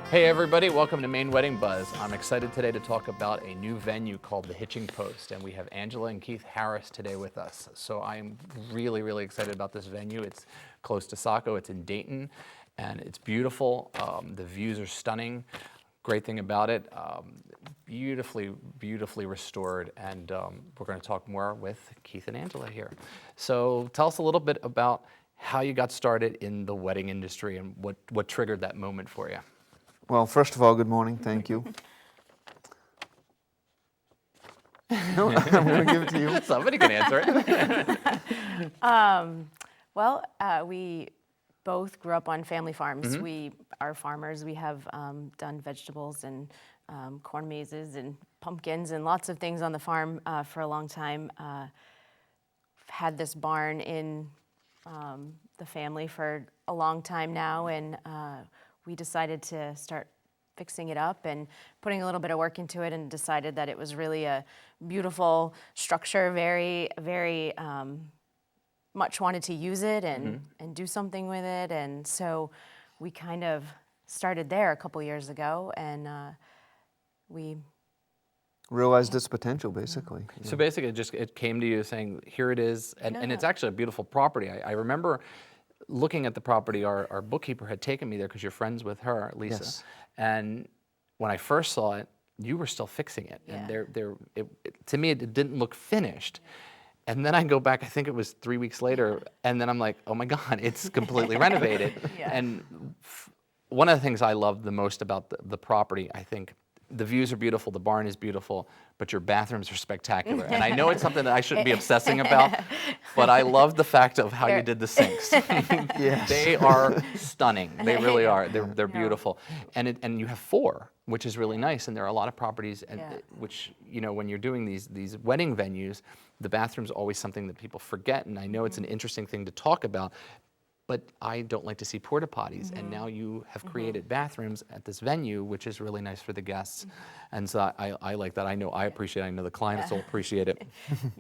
Hey everybody, welcome to Maine Wedding Buzz. I'm excited today to talk about a new venue called the Hitching Post, and we have Angela and Kieth Harris today with us. So I'm really excited about this venue. It's close to Saco, it's in Dayton, and it's beautiful. The views are stunning. Great thing about it, beautifully restored, and we're going to talk more with Kieth and Angela here. So tell us a little bit about how you got started in the wedding industry and what triggered that moment for you. Well, first of all, good morning. Thank you. No, I'm going to give it to you. Somebody can answer it. We both grew up on family farms. Mm-hmm. We are farmers. We have done vegetables and corn mazes and pumpkins and lots of things on the farm for a long time. Had this barn in the family for a long time now, and we decided to start fixing it up and putting a little bit of work into it, and decided that it was really a beautiful structure, very much wanted to use it and do something with it. And so we kind of started there a couple years ago, and we Realized its potential, basically. So basically it came to you saying, here it is, and it's actually a beautiful property. I remember looking at the property, our bookkeeper had taken me there because you're friends with her, Lisa. Yes. And when I first saw it, you were still fixing it. Yeah. And to me, it didn't look finished. And then I go back, I think it was 3 weeks later, and then I'm like, oh my God, it's completely renovated. Yeah. And one of the things I love the most about the property, I think, the views are beautiful, the barn is beautiful, but your bathrooms are spectacular. And I know it's something that I shouldn't be obsessing about, but I love the fact of how you did the sinks. Yes. They are stunning. They really are. They're Yeah. beautiful. And you have 4, which is really nice. And there are a lot of properties Yeah. which, you know, when you're doing these wedding venues, the bathroom's always something that people forget. And I know it's an interesting thing to talk about, but I don't like to see porta potties, and now you have created bathrooms at this venue, which is really nice for the guests, and so I like that. I know I appreciate it. I know the clients will appreciate it.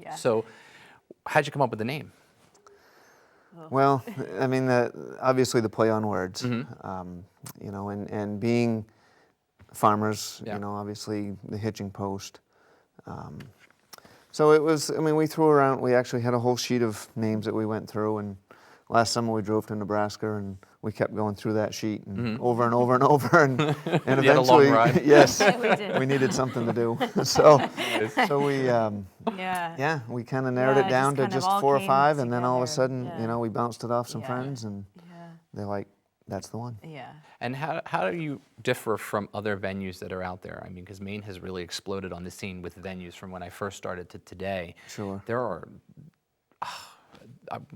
Yeah. So, how'd you come up with the name? Well, I mean, obviously the play on words, Mm-hmm. you know, and being farmers, Yeah. you know, obviously the hitching post. So it was, I mean, we actually had a whole sheet of names that we went through, and last summer we drove to Nebraska and we kept going through that sheet and over and over and over, and You had a eventually, long ride. yes, We did. we needed something to do. So we, Yeah. we kind of narrowed Yeah, it it down just to kind of just all 4 or came 5, and then all of a together. sudden, Yeah. you know, we bounced it off some Yeah. friends, and Yeah. they're like, that's the one. Yeah. And how do you differ from other venues that are out there? I mean, because Maine has really exploded on the scene with venues from when I first started to today. Sure. There are,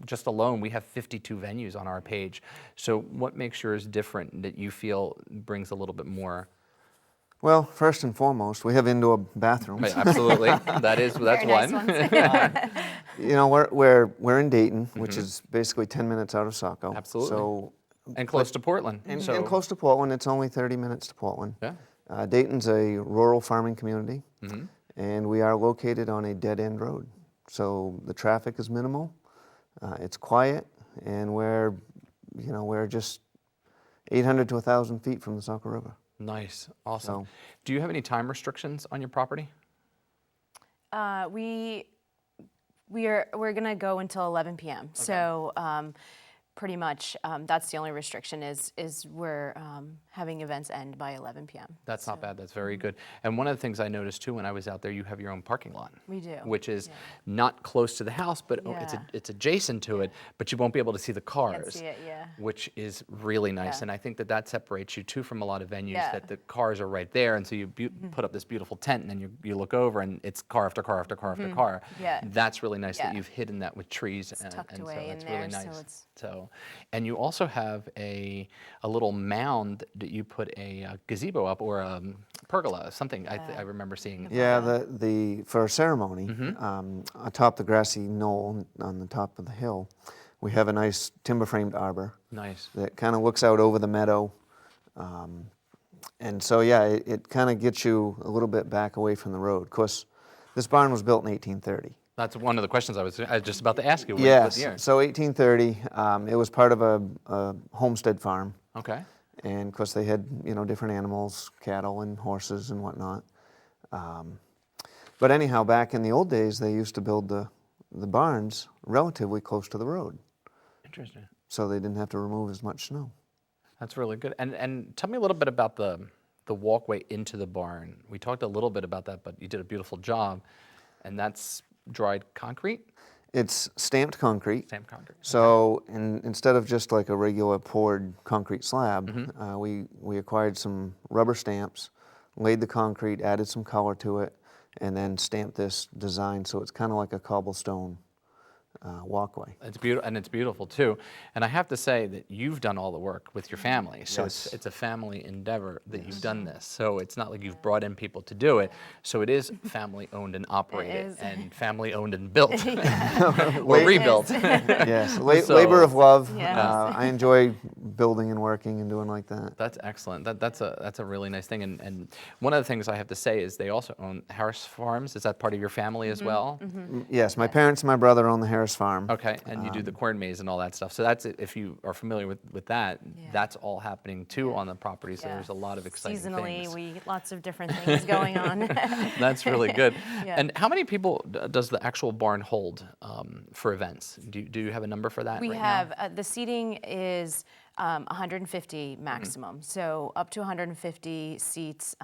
just alone, we have 52 venues on our page. So what makes yours different that you feel brings a little bit more? Well, first and foremost, we have indoor bathrooms. Right, absolutely, that's Very nice one. ones. You know, we're in Dayton, which is basically 10 minutes out of Saco. Absolutely. So, And close to Portland. and so, close to Portland, it's only 30 minutes to Portland. Yeah. Dayton's a rural farming community, and we are located on a dead-end road. So the traffic is minimal, it's quiet, and we're just 800 to 1,000 feet from the Saco River. Nice, awesome. So- Do you have any time restrictions on your property? We're gonna go until 11 p.m. So pretty much that's the only restriction is we're having events end by 11 p.m. That's not bad, that's very good. And one of the things I noticed too when I was out there, you have your own parking lot. We do. Which is not close to the house, but Yeah. it's adjacent to it, but you won't be able to see the cars. Can't see it, yeah. Which is really nice. Yeah. And I think that separates you too from a lot of venues, Yeah. that the cars are right there, and so you put up this beautiful tent, and then you look over and it's car after car after car after car. Yeah. That's really nice that Yeah. you've hidden that with trees. It's tucked and away so in that's there, really so nice. it's- So, and you also have a little mound that you put a gazebo up, or a pergola, something I remember seeing. Yeah, for a ceremony, atop the grassy knoll on the top of the hill, we have a nice timber-framed arbor Nice. that kind of looks out over the meadow. And so, yeah, it kind of gets you a little bit back away from the road. Of course, this barn was built in 1830. That's one of the questions I was just about to ask you. Yes, What year? so 1830, it was part of a homestead farm. Okay. And of course they had, you know, different animals, cattle and horses and whatnot. But anyhow, back in the old days, they used to build the barns relatively close to the road, Interesting. so they didn't have to remove as much snow. That's really good. And tell me a little bit about the walkway into the barn. We talked a little bit about that, but you did a beautiful job. And that's dried concrete? It's stamped concrete. Stamped concrete. So instead of just like a regular poured concrete slab, we acquired some rubber stamps, laid the concrete, added some color to it, and then stamped this design so it's kind of like a cobblestone walkway. It's beautiful, and it's beautiful too. And I have to say that you've done all the work with your family. So Yes. it's a family endeavor that you've done this. So it's not like you've brought in people to do it. So it is family owned and operated, is. and family owned and built, or Wait. rebuilt. Yes, So- labor of love. Yes. I enjoy building and working and doing like that. That's excellent. That's a really nice thing. And one of the things I have to say is they also own Harris Farms. Is that part of your family as well? Yes, my parents and my brother own the Harris Farm. Okay, and you do the corn maze and all that stuff. So that's, if you are familiar with that, that's all happening too on the property. So Yeah. there's a lot of exciting Seasonally, things. lots of different things going on. That's really good. Yeah. And how many people does the actual barn hold for events? Do you have a number for that We right have, the seating is 150 maximum, so up to 150 seats.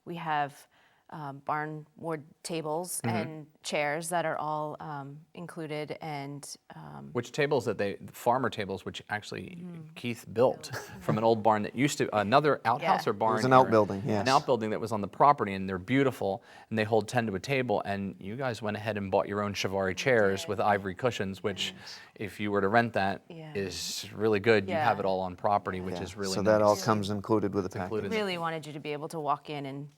We have barn wood tables and chairs that are all included, and now? Which tables the farmer tables, which actually Kieth built from an old barn that used to, another outhouse Yeah. or barn? It was an here? outbuilding, yes. An outbuilding that was on the property, and they're beautiful, and they hold 10 to a table, and you guys went ahead and bought your own Chiavari chairs with ivory cushions, which if you were to rent that is Yeah. really good. You have Yeah. it all on property, which Yeah, is really so nice. that all comes included with the package. included. really wanted you to be able to walk in and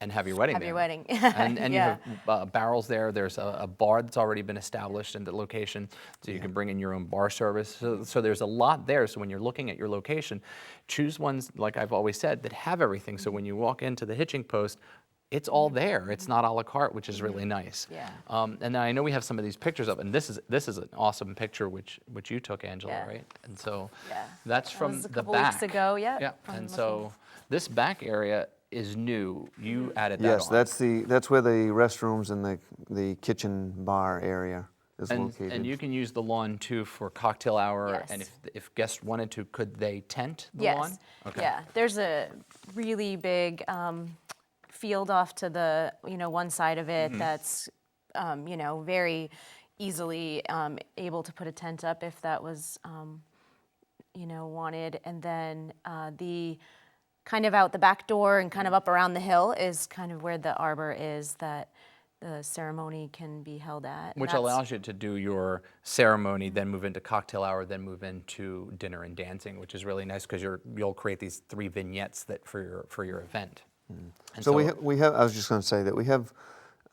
And have your wedding have there. your wedding. And Yeah. you have barrels there. There's a bar that's already been established in the location, so you can bring in your own bar service. So there's a lot there. So when you're looking at your location, choose ones, like I've always said, that have everything. So when you walk into the hitching post, it's all there. It's not a la carte, which is really nice. Yeah. And I know we have some of these pictures up, and this is an awesome picture which you took, Angela, Yeah. right? And so Yeah. that's That from was a the couple back. weeks ago, yeah, Yeah. from And looking. so this back area is new. You added that Yes, on. that's where the restrooms and the kitchen bar area is And located. you can use the lawn too for cocktail hour, Yes. and if guests wanted to, could they tent the Yes. lawn? Okay. Yeah. There's a really big field off to the one side of Mm-hmm. it that's very easily able to put a tent up if that was wanted, and then the kind of out the back door and kind of up around the hill is kind of where the arbor is that the ceremony can be held at. and Which that's- allows you to do your ceremony, then move into cocktail hour, then move into dinner and dancing, which is really nice because you'll create these 3 vignettes that for your event. And so we have. I was just going to say that we have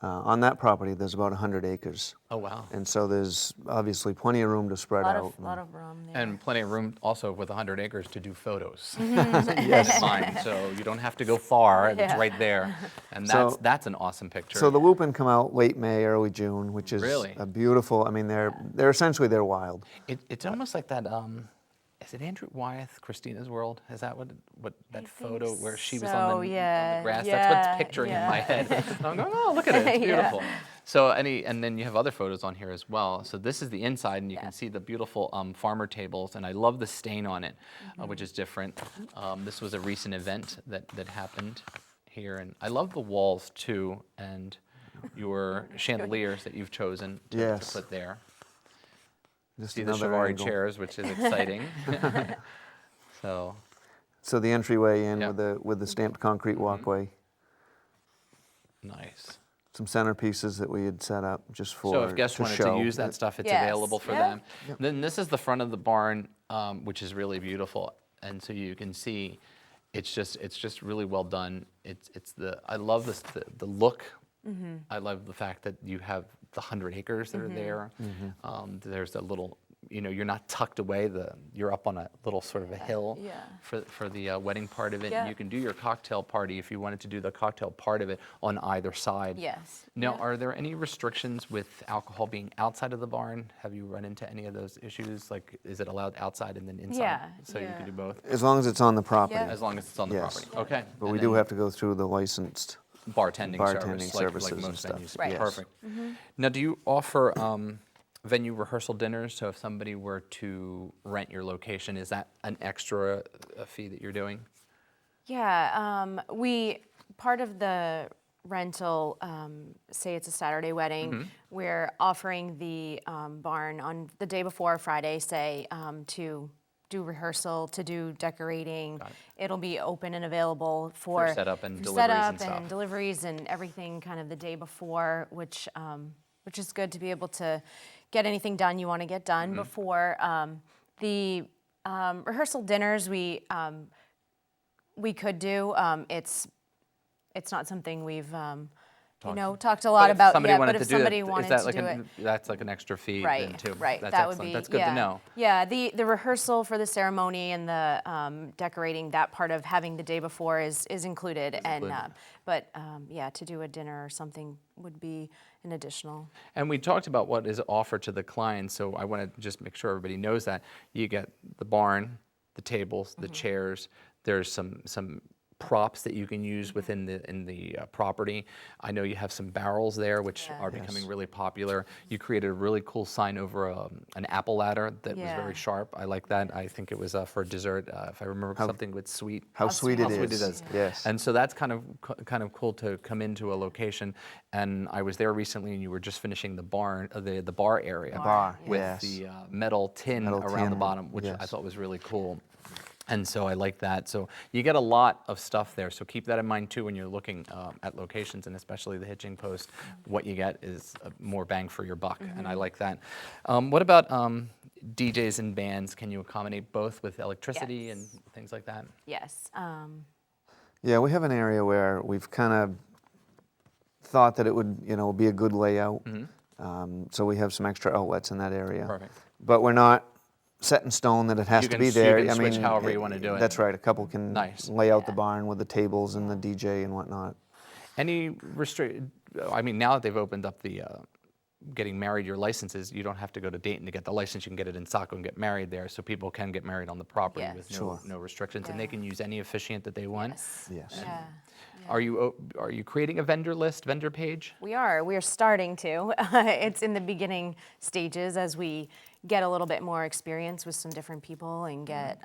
on that property. There's about 100 acres, Oh wow. and so there's obviously plenty of room to spread lot out. of lot of room there. And plenty of room also with 100 acres to do photos. Mm-hmm. Yes. Fine. So you don't have to go far. It's Yeah. right there. And So- that's an awesome picture. So the whoopin come out late May, early June, which is Really? a beautiful. I mean, they're essentially they're wild. It's almost like that. Is it Andrew Wyeth, Christina's World? Is that what that photo where she was on so, the yeah, grass? yeah, That's what's picturing in my yeah. head. And I'm going, oh, look at it, it's Yeah. beautiful. So and then you have other photos on here as well. So this is the inside, and you Yeah. can see the beautiful farmer tables, and I love the stain on it, which is different. This was a recent event that happened here, and I love the walls too, and your chandeliers that you've chosen to Yes. put there. Just See the another Chiavari angle. chairs, which is exciting. So, So the entryway in Yeah. with the stamped concrete walkway, nice. some centerpieces that we had set up just for. So if guests to wanted show. to use that stuff, it's Yes. available for Yeah. them. Then this is the front of the barn, which is really beautiful, and so you can see, it's just really well done. I love this the look. I love the fact that you have the 100 acres that are there. There's a little you're not tucked away. You're up on a little sort of a hill Yeah. for the wedding part of it. Yeah. And you can do your cocktail party if you wanted to do the cocktail part of it on either side. Yes. Now, Yeah. are there any restrictions with alcohol being outside of the barn? Have you run into any of those issues? Like, is it allowed outside and then inside? Yeah, So you yeah. can do both? As long as it's on the property. Yeah. As long as it's on the Yes. property. Okay. But And we do then have to go through the licensed. bartending bartending service, like services and most stuff. venues. Right. Yes. Perfect. Now, do you offer venue rehearsal dinners? So if somebody were to rent your location, is that an extra fee that you're doing? Yeah, part of the rental, say it's a Saturday wedding, we're offering the barn on the day before, Friday, say, to do rehearsal, to do decorating. It'll be open and available for setup and for deliveries and setup stuff. and deliveries and everything kind of the day before, which is good to be able to get anything done you want to get done before. The rehearsal dinners we could do. It's not something we've talked a lot But if about somebody yet. wanted But if to do somebody that, wanted is that to like do it, that's like an extra fee then right, too? right, That's that would excellent. be That's good yeah. to know. Yeah, the rehearsal for the ceremony and the decorating, that part of having the day before is included. Yeah, to do a dinner or something would be an additional. And we talked about what is offered to the client, so I want to just make sure everybody knows that. You get the barn, the tables, the chairs. There's some props that you can use within the property. I know you have some barrels there, which are becoming really popular. You created a really cool sign over an apple ladder that was very sharp. I like that. I think it was for dessert, if I remember something with sweet. How sweet it How sweet is. it is. Yes. And so that's kind of cool to come into a location. And I was there recently, and you were just finishing the bar area Bar, with yes. the metal tin Metal around the tin, bottom, which I yes. thought was really cool. And so I like that. So you get a lot of stuff there. So keep that in mind too when you're looking at locations, and especially the Hitching Post. What you get is more bang for your buck, and I like that. What about DJs and bands? Can you accommodate both with electricity and things like that? Yes. Yeah, we have an area where we've kind of thought that it would, be a good layout. So we have some extra outlets in that area. Perfect. But we're not set in stone that it has You to can- be you there. can switch however you wanna do it. That's right. A couple can Nice. lay out the barn with the tables and the DJ and whatnot. Any I mean, now that they've opened up the getting married, your licenses, you don't have to go to Dayton to get the license. You can get it in Saco and get married there, so people can get married on the property Yes. with Sure. no restrictions, and they Yeah. can use any officiant that they want. Yes. Yeah. Are you creating a vendor page? We are starting to. It's in the beginning stages as we get a little bit more experience with some different people and get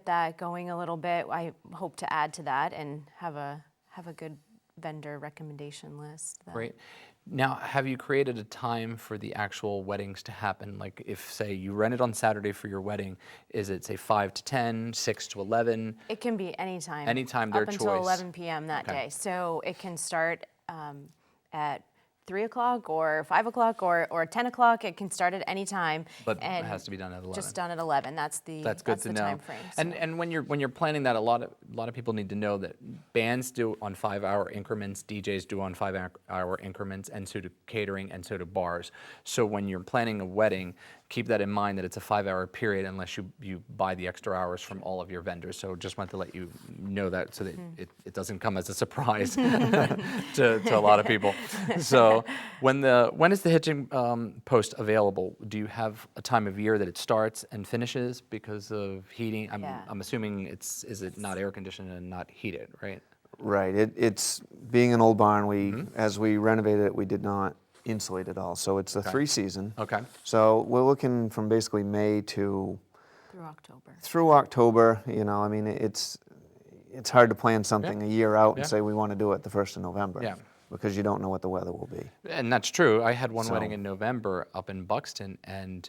that going a little bit. I hope to add to that and have a good vendor recommendation list. Great. Now, have you created a time for the actual weddings to happen? Like if, say, you rented on Saturday for your wedding, is it, say, 5 to 10, 6 to 11? It can be anytime. Anytime, their up until choice. 11 p.m. that Okay. day. So it can start at 3 o'clock or 5 o'clock or 10 o'clock. It can start at any time. But it and has to be done at 11. Just done at 11. That's the That's good to know. time frame. And when you're planning that, a lot of people need to know that bands do on 5-hour increments, DJs do on 5-hour increments, and so do catering, and so do bars. So when you're planning a wedding, keep that in mind that it's a 5-hour period unless you buy the extra hours from all of your vendors. So just want to let you know that so that it doesn't come as a surprise to a lot of people. So when is the Hitching Post available? Do you have a time of year that it starts and finishes because of heating? I'm assuming is it not air conditioned and not heated, right? Right. It's being an old barn. As we renovated it, we did not insulate it all. So it's a 3-season. Okay. So we're looking from basically May through October. through October. I mean, it's hard to plan something a year out and Yeah. say we want to do it the 1st of November. Yeah. Because you don't know what the weather will be. And that's true. I had one So- wedding in November up in Buxton, and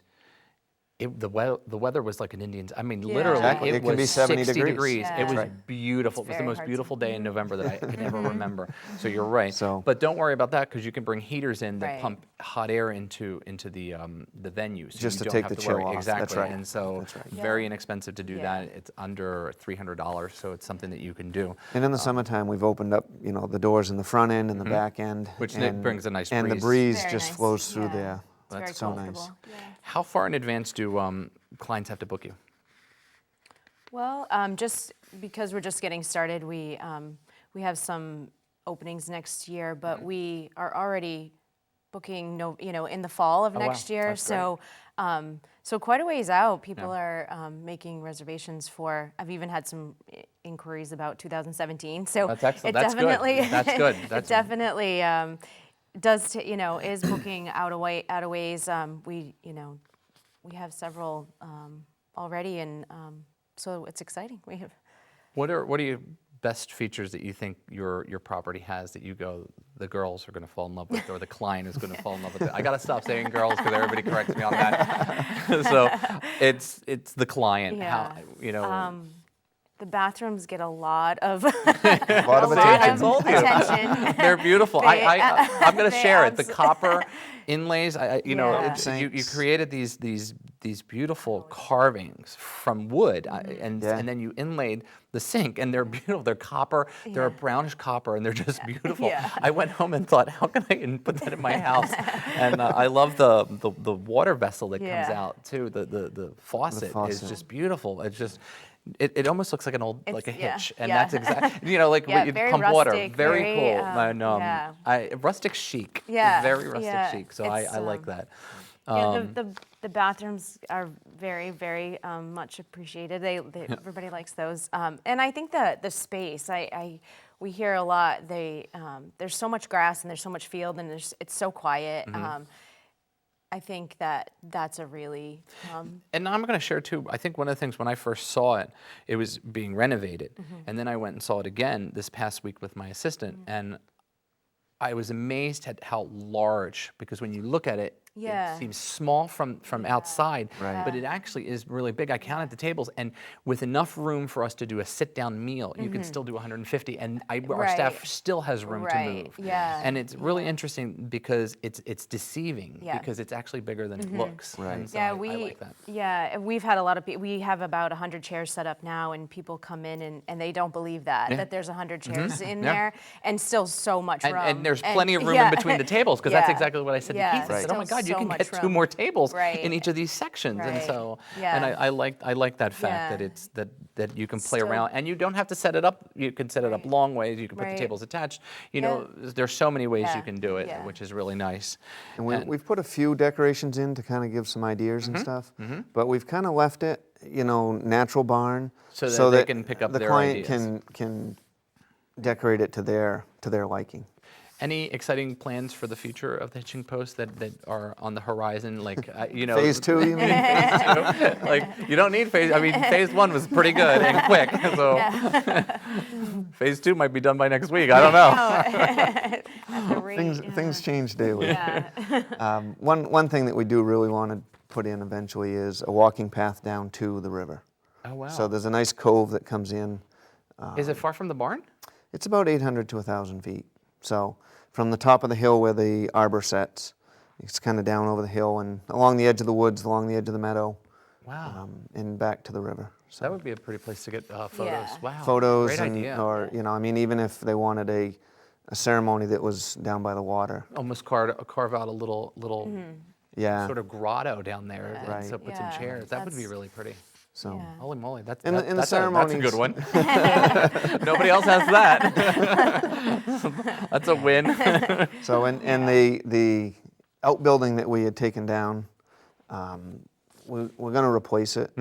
the weather was like an Indian's. I mean, literally, Exactly. it It can was be 70 60 degrees. Yeah. It was Right. beautiful. It's It was the very most hard to- beautiful day in November that I could ever remember. So you're right. So- But don't worry about that because you can bring heaters in that Right. pump hot air into the venue. So Just you to don't take have the to chill worry. off. Exactly. That's right. And so That's right. very inexpensive to do Yeah. that. It's under $300, so it's something that you can do. And in the summertime, we've opened up, the doors in the front end and the back end. Which and, brings a nice And the breeze. breeze Very just nice. flows through Yeah. there. It's very That's so comfortable. nice. Yeah. How far in advance do clients have to book you? Well, just because we're just getting started, we have some openings next year, but we are already booking in the fall of Oh, wow. next year. That's great. So so quite a ways out, people are making reservations for. I've even had some inquiries about 2017. So That's excellent. It That's good. definitely That's good. it definitely is booking out of ways. We have several already, and so it's exciting. We have. What are your best features that you think your property has that you go, the girls are going to fall in love with, or the client is going to fall in love with it? I got to stop saying girls because everybody corrects me on that. So it's the client. Yeah. How The bathrooms get a lot of A lot of I attention. told you. attention. They're beautiful. I'm going to They share it. The abso- copper inlays. Yeah. You created these beautiful carvings from wood, and Yeah. and then you inlaid the sink, and they're beautiful. They're copper. They're a Yeah. brownish copper, and they're just beautiful. Yeah. I went home and thought, how can I put that in my house? And I love the water vessel that comes Yeah. out too. The faucet is faucet. just beautiful. It's just. It almost looks like an old like a yeah, hitch, and yeah. that's exactly like Yeah, when you very pump water. rustic, Very very, cool. And, yeah. rustic chic. Yeah, Very rustic yeah. chic. So It's, I like that. Yeah, the bathrooms are very, very much appreciated. Everybody likes those, and I think the space. We hear a lot. There's so much grass and there's so much field and it's so quiet. I think that's a really And I'm going to share too. I think one of the things when I first saw it, it was being renovated, and then I went and saw it again this past week with my assistant, and I was amazed at how large. Because when you look at it, Yeah. it seems small from outside, Right. but it actually is really big. I counted the tables, and with enough room for us to do a sit-down meal, you can still do 150, and our staff Right. still has room to Right, move. yeah, And it's really interesting because it's deceiving Yeah. because it's actually bigger than it looks. Right. And so Yeah, I like that. Yeah, we've had a lot of people. We have about 100 chairs set up now, and people come in and they don't believe that there's 100 chairs in Yeah. there, and still so much room. And there's plenty of room yeah. in between the tables because that's Yeah. exactly what I said to Yeah, Keith. I said, "Oh my still God, you so can much get 2 room. more tables Right. in each of these sections." And Right. so, Yeah. and I like that fact that Yeah. it's that you can play Still- around and you don't have to set it up. You can set it up Right. long ways. You can put the Right. tables attached. Yeah. There's so many ways Yeah. you can do it, Yeah. which is really nice. And we've put a few decorations in to kind of give some ideas and stuff, but we've kind of left it, natural barn, So that they can pick up the their client ideas. can decorate it to their liking. Any exciting plans for the future of the Hitching Post that are on the horizon? Like, Phase 2, you mean? like, you don't need phase. I mean, phase 1 was pretty good and quick. So, phase 2 might be done by next week. I don't know. At the rate, Things change daily. Yeah. One thing that we do really want to put in eventually is a walking path down to the river. Oh wow. So there's a nice cove that comes in. Is it far from the barn? It's about 800 to 1,000 feet. So from the top of the hill where the arbor sets, it's kind of down over the hill and along the edge of the woods, along the edge of the meadow, Wow. and back to the river. So That would be a pretty place to get photos. Yeah. Wow. photos Great and, idea. or, even if they wanted a ceremony that was down by the water. Almost carve out a little Yeah. sort of grotto down there and Right. so put some Yeah, chairs. That would be that's- really pretty. So Yeah. Holy moly, that's In the that's a ceremonies- good one. Nobody else has that. That's a win. So and the outbuilding that we had taken down, we're going to replace it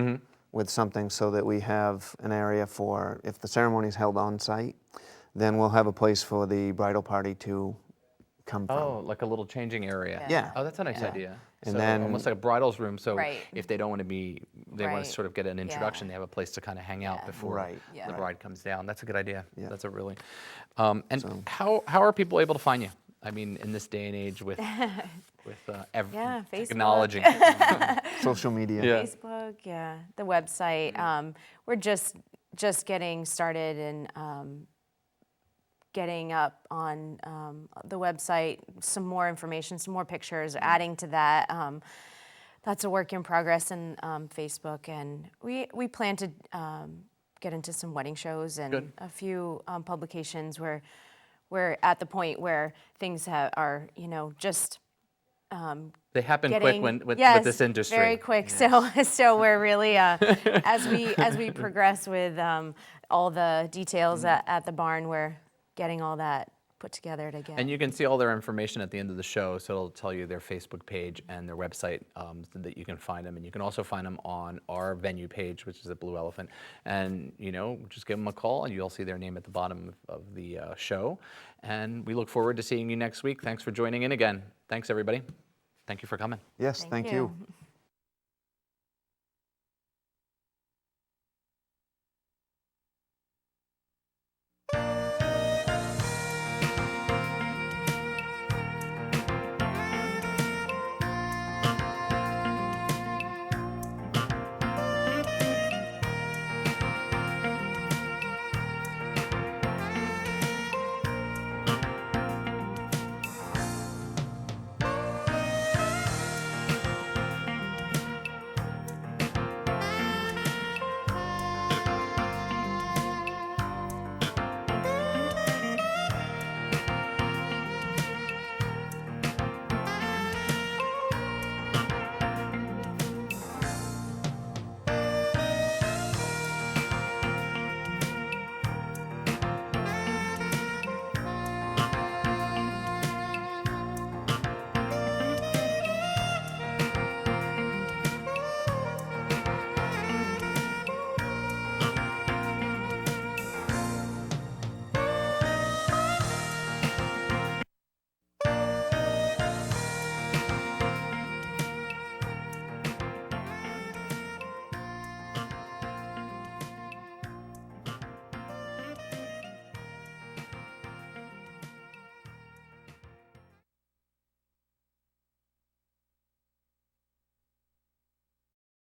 with something so that we have an area for, if the ceremony is held on site, then we'll have a place for the bridal party to come from. Oh, like a little changing area. Yeah. Oh, that's a nice idea. And so then- almost like a bridal's room. So Right. if they don't want to be, they want Right. to sort of get an introduction. Yeah. They have a place to kind of hang out Yeah. before Right. Yeah. the Right. bride comes down. That's a good idea. Yeah. That's a really. And how are people able to find you? I mean, in this day and age with Yeah, Facebook. technology. Social media. Yeah. Facebook, yeah, the website. We're just getting started and getting up on the website some more information, some more pictures, adding to that. That's a work in progress in Facebook, and we plan to get into some wedding shows and Good. a few publications where we're at the point where things are just They happen quick getting with yes, this industry. very quick. So we're really as we progress with all the details at the barn, we're getting all that put together to get. And you can see all their information at the end of the show, so it'll tell you their Facebook page and their website so that you can find them. And you can also find them on our venue page, which is at Blue Elephant. And, just give them a call, and you'll see their name at the bottom of the show. And we look forward to seeing you next week. Thanks for joining in again. Thanks, everybody. Thank you for coming. Yes, thank you.